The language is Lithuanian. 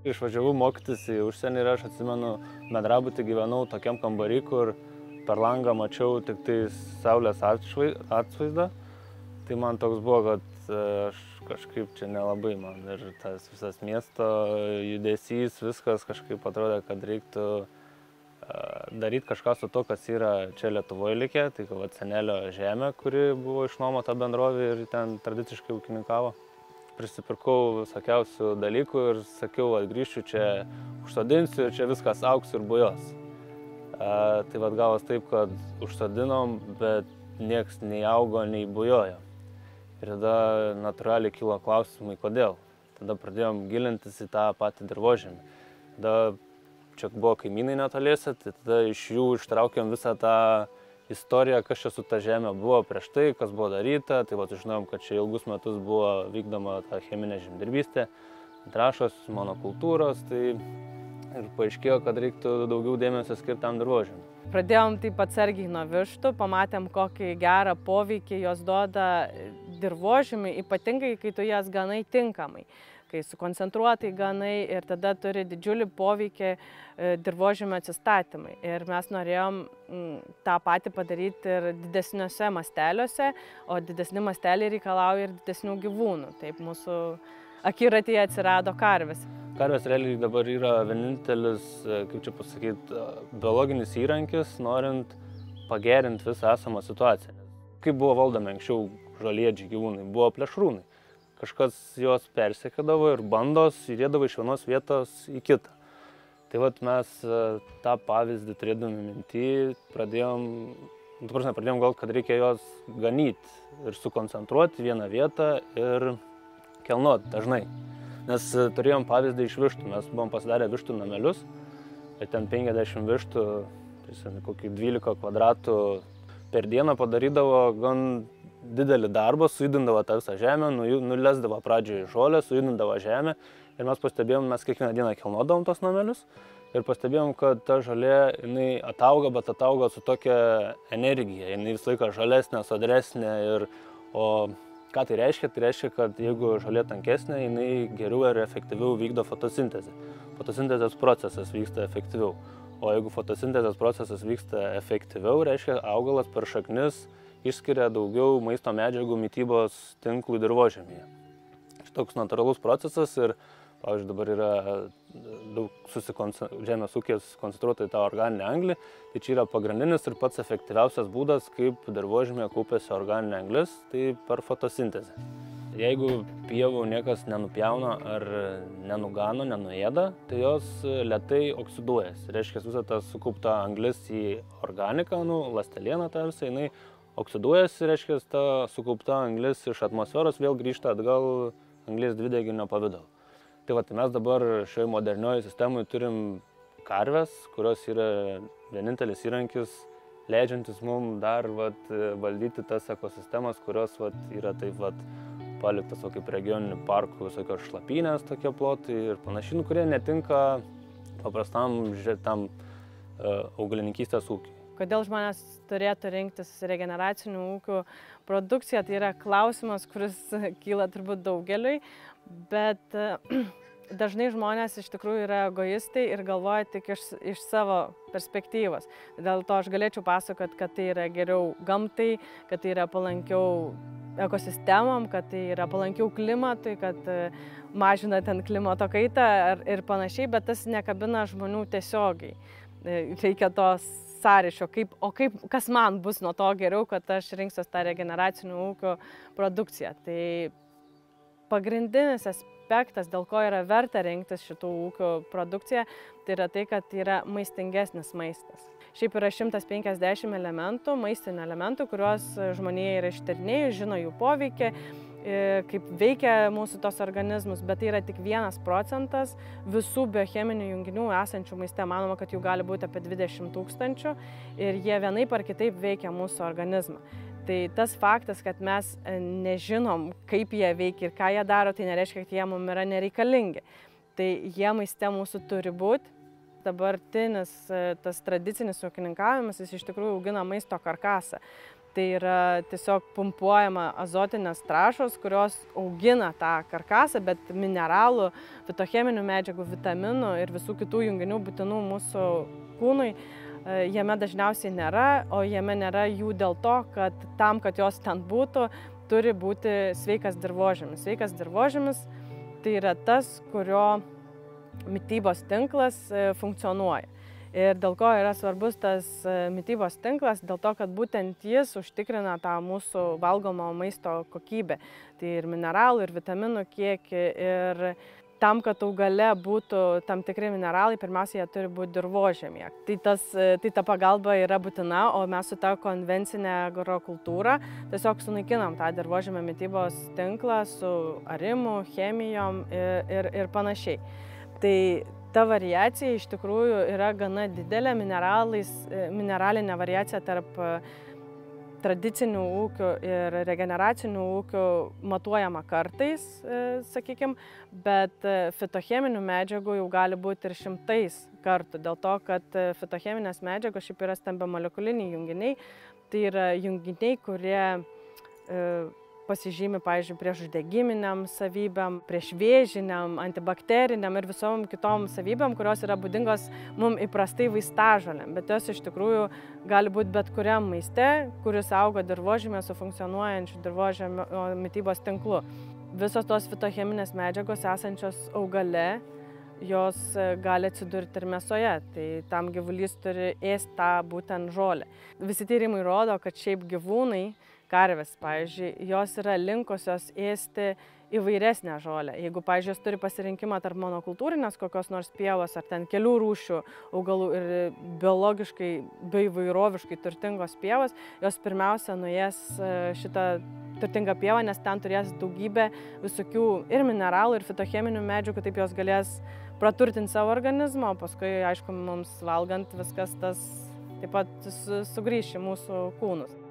Išvažiavau mokytis į užsienį ir aš atsimenu, bendrabutį gyvenau tokiam kambarį, kur per langą mačiau tik tai saulės atvaizdą. Tai man toks buvo, kad aš kažkaip čia nelabai man ir tas visas miesto judesys, viskas kažkaip atrodė, kad reiktų daryti kažką su to, kas yra čia Lietuvoje likę. Tai senelio žemė, kuri buvo išnuomota bendrovė ir ten tradiciškai ūkininkavo. Prisipirkau visokiausių dalykų ir sakiau, grįšiu čia, užsodinsiu ir čia viskas augs ir bujos. Tai gavos taip, kad užsodinom, bet nieks nei augo, nei bujojo. Ir tada natūraliai kilo klausimai, kodėl. Tada pradėjom gilintis į tą patį dirvožemį. Tada čia buvo kaimynai netoliese, tai tada iš jų ištraukėm visą tą istoriją, kas čia su ta žemė buvo prieš tai, kas buvo daryta. Tai sužinojom, kad čia ilgus metus buvo vykdoma ta cheminė žemdirbystė, trąšos, monokultūros, tai ir paaiškėjo, kad reiktų daugiau dėmesio skirti tam dirvožemiui. Pradėjom taip atsargiai nuo vištų, pamatėm, kokį gerą poveikį jos duoda dirvožemiui, ypatingai, kai tu jas ganai tinkamai. Kai sukoncentruotai ganai ir tada turi didžiulį poveikį dirvožemio atsistatymai. Ir mes norėjom tą patį padaryti ir didesniuose masteliuose, o didesni masteliai reikalauja ir didesnių gyvūnų. Taip mūsų akiratyje atsirado karvės. Karvės realiai dabar yra vienintelis, kaip čia pasakyti, biologinis įrankis, norint pagerinti visą esamą situaciją. Kaip buvo valdomi anksčiau žolėdžiai gyvūnai, buvo plėšrūnai. Kažkas juos persekėdavo ir bandos judėdavo iš vienos vietos į kitą. Tai mes tą pavyzdį turėdami minty pradėjom galvoti, kad reikia juos ganyti ir sukoncentruoti vieną vietą ir kelnoti dažnai. Nes turėjom pavyzdį iš vištų, mes buvom pasidarę vištų namelius ir ten 50 vištų, kokį 12 kvadratų per dieną padarydavo gan didelį darbą, sujudindavo tą visą žemę, nulesdavo pradžioje žolę, sujudindavo žemę ir mes pastebėjom, mes kiekvieną dieną kelnodavom tos namelius ir pastebėjom, kad ta žolė, jinai atauga, bet atauga su tokia energija, jinai visą laiką žalesnė, sodresnė o ką tai reiškia? Tai reiškia, kad jeigu žolė tankesnė, jinai geriau ir efektyviau vykdo fotosintezę. Fotosintezės procesas vyksta efektyviau, o jeigu fotosintezės procesas vyksta efektyviau, reiškia augalas per šaknis išskiria daugiau maisto medžiagų mitybos tinklų dirvožemyje. Šitoks natūralus procesas ir, pavyzdžiui, dabar yra daug žemės ūkis koncentruota į tą organinę anglį, tai čia yra pagrindinis ir pats efektyviausias būdas, kaip dirvožemyje kaupiasi organinė anglis, tai per fotosintezę. Jeigu pievų niekas nenupjauna ar nenugano, nenuėda, tai jos lėtai oksiduojasi. Reiškia, visą tą sukauptą anglis į organiką, ląstelieną tą visą, jinai oksiduojasi, reiškia, ta sukaupta anglis iš atmosferos vėl grįžta atgal anglies dvideginio pavidalu. Tai mes dabar šioje modernioje sistemoje turim karves, kurios yra vienintelis įrankis, leidžiantis mums dar valdyti tas ekosistemas, kurios yra taip paliktas kaip regioninių parkų visokios šlapynės, tokie plotai ir panašiai, kurie netinka paprastam augalininkystės ūkiui. Kodėl žmonės turėtų rinktis regeneracinių ūkių produkciją, tai yra klausimas, kuris kyla turbūt daugeliui, bet dažnai žmonės iš tikrųjų yra egoistai ir galvoja tik iš savo perspektyvos. Dėl to aš galėčiau pasakoti, kad tai yra geriau gamtai, kad tai yra palankiau ekosistemam, kad tai yra palankiau klimatui, kad mažina ten klimato kaitą ir panašiai, bet tas nekabina žmonių tiesiogiai. Reikia tos sąryšio, kas man bus nuo to geriau, kad aš rinksiuos tą regeneracinių ūkių produkciją. Tai pagrindinis aspektas, dėl ko yra verta rinktis šitų ūkių produkciją, tai yra tai, kad yra maistingesnis maistas. Šiaip yra 150 elementų, maistinių elementų, kuriuos žmonija yra ištyrinėjus, žino jų poveikį, kaip veikia mūsų tos organizmus, bet tai yra tik 1% visų biocheminių junginių esančių maiste. Manoma, kad jų gali būti apie 20 000 ir jie vienaip ar kitaip veikia mūsų organizmą. Tai tas faktas, kad mes nežinom, kaip jie veikia ir ką jie daro, tai nereiškia, kad jie mums yra nereikalingi. Tai jie maiste mūsų turi būti. Dabartinis tas tradicinis ūkininkavimas, jis iš tikrųjų augina maisto karkasą. Tai yra tiesiog pumpuojama azotinės trąšos, kurios augina tą karkasą, bet mineralų, fitocheminių medžiagų, vitaminų ir visų kitų junginių būtinų mūsų kūnui jame dažniausiai nėra, o jame nėra jų dėl to, kad tam, kad jos ten būtų, turi būti sveikas dirvožemis. Sveikas dirvožemis tai yra tas, kurio mitybos tinklas funkcionuoja. Ir dėl ko yra svarbus tas mitybos tinklas, dėl to, kad būtent jis užtikrina tą mūsų valgomo maisto kokybę. Tai ir mineralų, ir vitaminų kiekį, ir tam, kad augale būtų tam tikri mineralai, pirmiausia, jie turi būti dirvožemyje. Tai ta pagalba yra būtina, o mes su ta konvencinė agrokultūra tiesiog sunaikinam tą dirvožemio mitybos tinklą su arimu, chemijom ir panašiai. Tai ta variacija iš tikrųjų yra gana didelė, mineralinė variacija tarp tradicinių ūkių ir regeneracinių ūkių matuojama kartais, sakykime, bet fitocheminių medžiagų jau gali būti ir šimtais kartų, dėl to, kad fitocheminės medžiagos šiaip yra stambiamolekuliniai junginiai, tai yra junginiai, kurie pasižymi, pavyzdžiui, prieš uždegiminiam savybėm, prieš vėžiniam, antibakteriniam ir visom kitom savybėm, kurios yra būdingos mums įprastai vaistažolėm, bet jos iš tikrųjų gali būti bet kuriam maiste, kuris auga dirvožemyje su funkcionuojančiu dirvožemio mitybos tinklu. Visos tos fitocheminės medžiagos esančios augale, jos gali atsidurti ir mėsoje, tai tam gyvulys turi ėsti tą būtent žolę. Visi tyrimai rodo, kad šiaip gyvūnai, karvės, pavyzdžiui, jos yra linkusios ėsti įvairesnę žolę. Jeigu, pavyzdžiui, jos turi pasirinkimą tarp monokultūrinės kokios nors pievos ar ten kelių rūšių augalų ir biologiškai bei įvairoviškai turtingos pievos, jos pirmiausia nuės šitą turtingą pievą, nes ten turės daugybę visokių ir mineralų, ir fitocheminių medžiagų, taip jos galės praturtinti savo organizmą, o paskui, aišku, mums valgant viskas tas taip pat sugrįš į mūsų kūnus.